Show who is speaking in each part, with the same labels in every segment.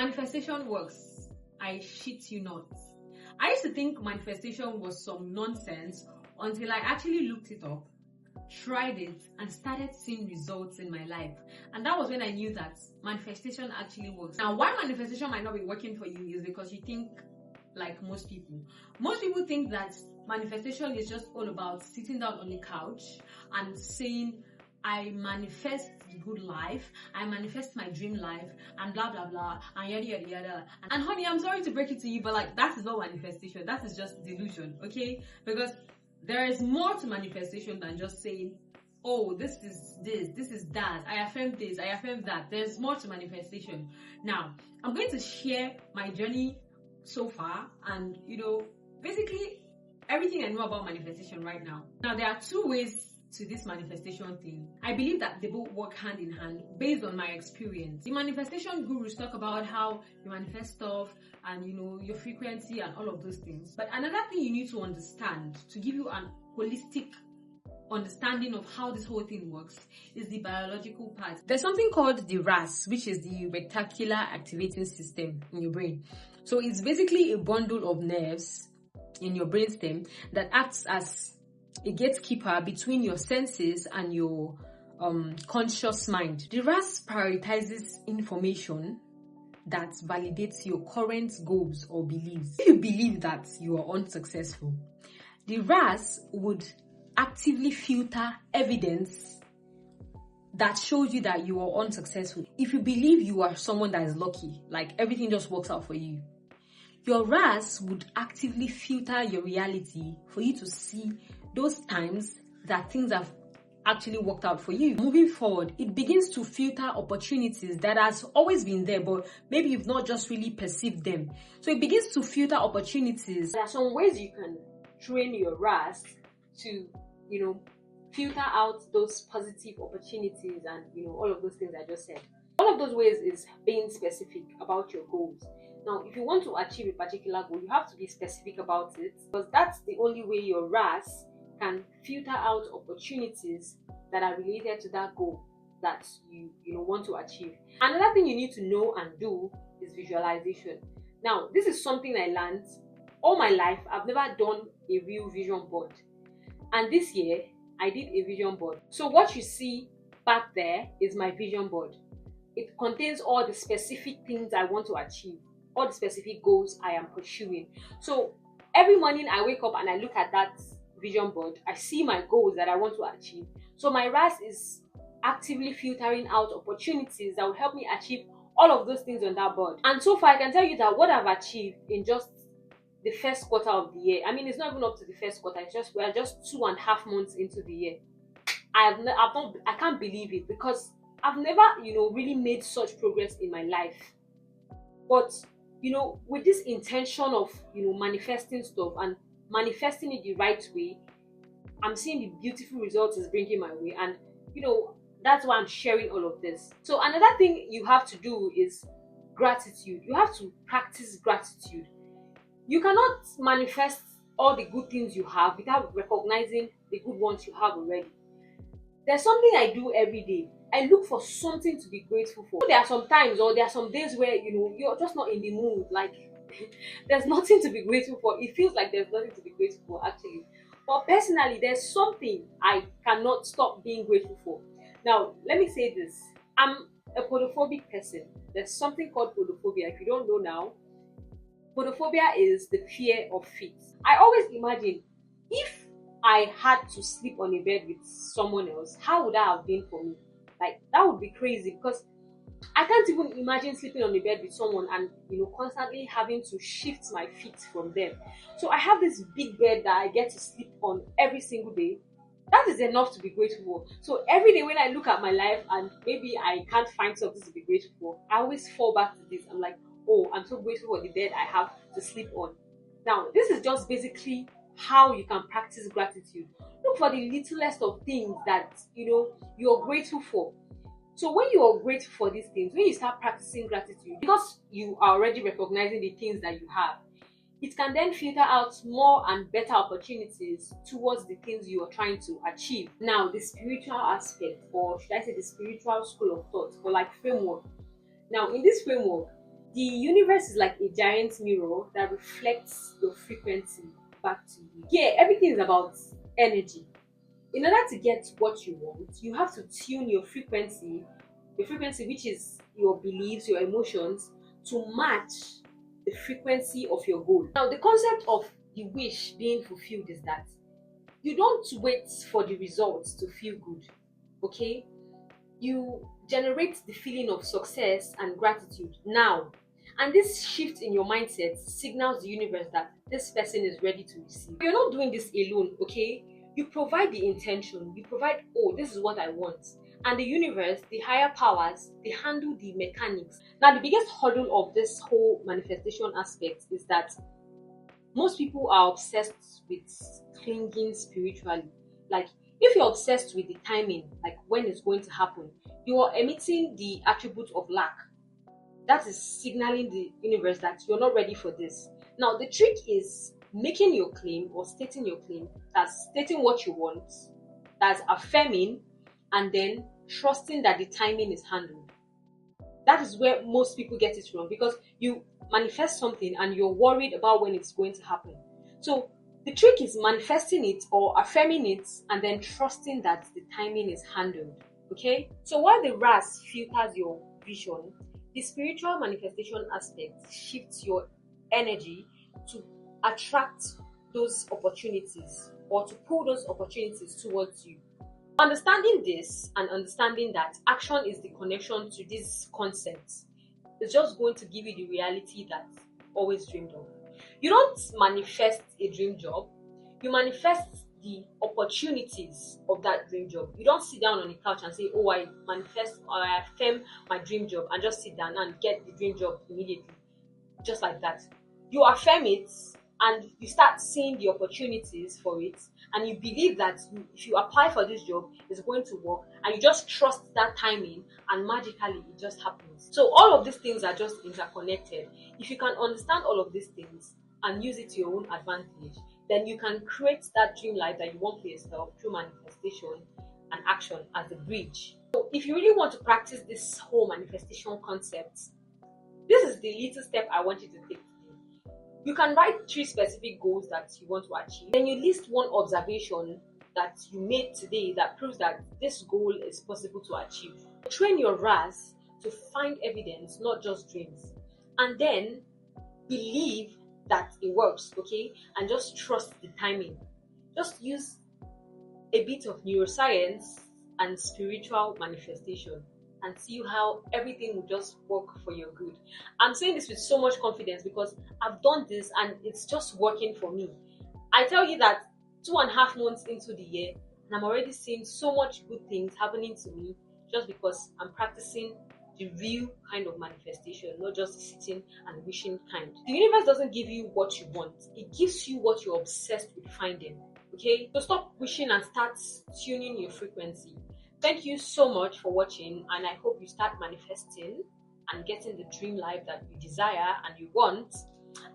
Speaker 1: manifestation works. I shit you not. I used to think manifestation was some nonsense until I actually looked it up, tried it, and started seeing results in my life. And that was when I knew that manifestation actually works. Now, why manifestation might not be working for you is because you think like most people. Most people think that manifestation is just all about sitting down on the couch and saying, I manifest the good life, I manifest my dream life, and blah blah blah, and yada yada yada. And honey, I'm sorry to break it to you, but like, that is not manifestation. That is just delusion, okay? Because there is more to manifestation than just saying, oh, this is that, I affirm this, I affirm that. There's more to manifestation. Now, I'm going to share my journey so far, and basically everything I know about manifestation right now. Now, there are two ways to this manifestation thing. I believe that they both work hand in hand based on my experience. The manifestation gurus talk about how you manifest stuff and your frequency and all of those things. But another thing you need to understand to give you an holistic understanding of how this whole thing works is the biological part. There's something called the RAS, which is the Reticular Activating System in your brain. So it's basically a bundle of nerves in your brainstem that acts as a gatekeeper between your senses and your conscious mind. The RAS prioritizes information that validates your current goals or beliefs. If you believe that you are unsuccessful, the RAS would actively filter evidence that shows you that you are unsuccessful. If you believe you are someone that is lucky, like everything just works out for you, your RAS would actively filter your reality for you to see those times that things have actually worked out for you. Moving forward, it begins to filter opportunities that has always been there, but maybe you've not just really perceived them. So it begins to filter opportunities. There are some ways you can train your RAS to, filter out those positive opportunities and, all of those things I just said. One of those ways is being specific about your goals. Now, if you want to achieve a particular goal, you have to be specific about it, because that's the only way your RAS can filter out opportunities that are related to that goal that you want to achieve. Another thing you need to know and do is visualization. Now, this is something I learned all my life. I've never done a real vision board. And this year, I did a vision board. So what you see back there is my vision board. It contains all the specific things I want to achieve, all the specific goals I am pursuing. So every morning I wake up and I look at that vision board, I see my goals that I want to achieve. So my RAS is actively filtering out opportunities that will help me achieve all of those things on that board. And so far, I can tell you that what I've achieved in just the first quarter of the year, I mean, it's not even up to the first quarter, we are just 2.5 months into the year. I can't believe it, because I've never, really made such progress in my life. But, with this intention of, manifesting stuff and manifesting it the right way, I'm seeing the beautiful results it's bringing my way. And, that's why I'm sharing all of this. So another thing you have to do is gratitude. You have to practice gratitude. You cannot manifest all the good things you have without recognizing the good ones you have already. There's something I do every day. I look for something to be grateful for. There are some times, or there are some days where you're just not in the mood, like there's nothing to be grateful for. It feels like there's nothing to be grateful for, actually. But personally, there's something I cannot stop being grateful for. Now, let me say this. I'm a podophobic person. There's something called podophobia. If you don't know now, podophobia is the fear of feet. I always imagine, if I had to sleep on a bed with someone else, how would that have been for me? Like, that would be crazy, because I can't even imagine sleeping on a bed with someone and constantly having to shift my feet from them. So I have this big bed that I get to sleep on every single day. That is enough to be grateful for. So every day when I look at my life and maybe I can't find something to be grateful for, I always fall back to this. I'm like, oh, I'm so grateful for the bed I have to sleep on. Now, this is just basically how you can practice gratitude. Look for the littlest of things that you're grateful for. So when you are grateful for these things, when you start practicing gratitude, because you are already recognizing the things that you have, it can then filter out more and better opportunities towards the things you are trying to achieve. Now, the spiritual aspect, or should I say the spiritual school of thought, or like framework. Now, in this framework, The universe is like a giant mirror that reflects your frequency back to you. Yeah, everything is about energy. In order to get what you want, you have to tune your frequency, which is your beliefs, your emotions, to match the frequency of your goal. Now, the concept of the wish being fulfilled is that you don't wait for the results to feel good, okay? You generate the feeling of success and gratitude now. And this shift in your mindset signals the universe that this person is ready to receive. You're not doing this alone, okay? You provide the intention, you provide, oh, this is what I want. And the universe, the higher powers, they handle the mechanics. Now, the biggest hurdle of this whole manifestation aspect is that most people are obsessed with clinging spiritually. Like, if you're obsessed with the timing, like when it's going to happen, you are emitting the attribute of lack. That is signaling the universe that you're not ready for this. Now, the trick is making your claim or stating your claim, that's stating what you want, that's affirming, and then trusting that the timing is handled. That is where most people get it wrong, because you manifest something and you're worried about when it's going to happen. So the trick is manifesting it or affirming it and then trusting that the timing is handled. Okay? So while the RAS filters your vision, the spiritual manifestation aspect shifts your energy to attract those opportunities or to pull those opportunities towards you. Understanding this and understanding that action is the connection to these concepts is just going to give you the reality that you always dreamed of. You don't manifest a dream job, you manifest the opportunities of that dream job. You don't sit down on a couch and say, oh, I manifest or I affirm my dream job, and just sit down and get the dream job immediately. Just like that. You affirm it and you start seeing the opportunities for it, and you believe that if you apply for this job, it's going to work, and you just trust that timing, and magically it just happens. So all of these things are just interconnected. If you can understand all of these things and use it to your own advantage, then you can create that dream life that you want for yourself through manifestation and action as the bridge. So if you really want to practice this whole manifestation concept, this is the little step I want you to take. You can write 3 specific goals that you want to achieve. Then you list one observation that you made today that proves that this goal is possible to achieve. Train your RAS to find evidence, not just dreams. And then believe that it works, okay? And just trust the timing. Just use a bit of neuroscience and spiritual manifestation and see how everything will just work for your good. I'm saying this with so much confidence because I've done this and it's just working for me. I tell you that 2.5 months into the year, and I'm already seeing so much good things happening to me just because I'm practicing the real kind of manifestation, not just sitting and wishing kind. The universe doesn't give you what you want, it gives you what you're obsessed with finding. Okay? So stop wishing and start tuning your frequency. Thank you so much for watching, and I hope you start manifesting and getting the dream life that you desire and you want.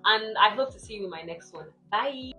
Speaker 1: And I hope to see you in my next one. Bye.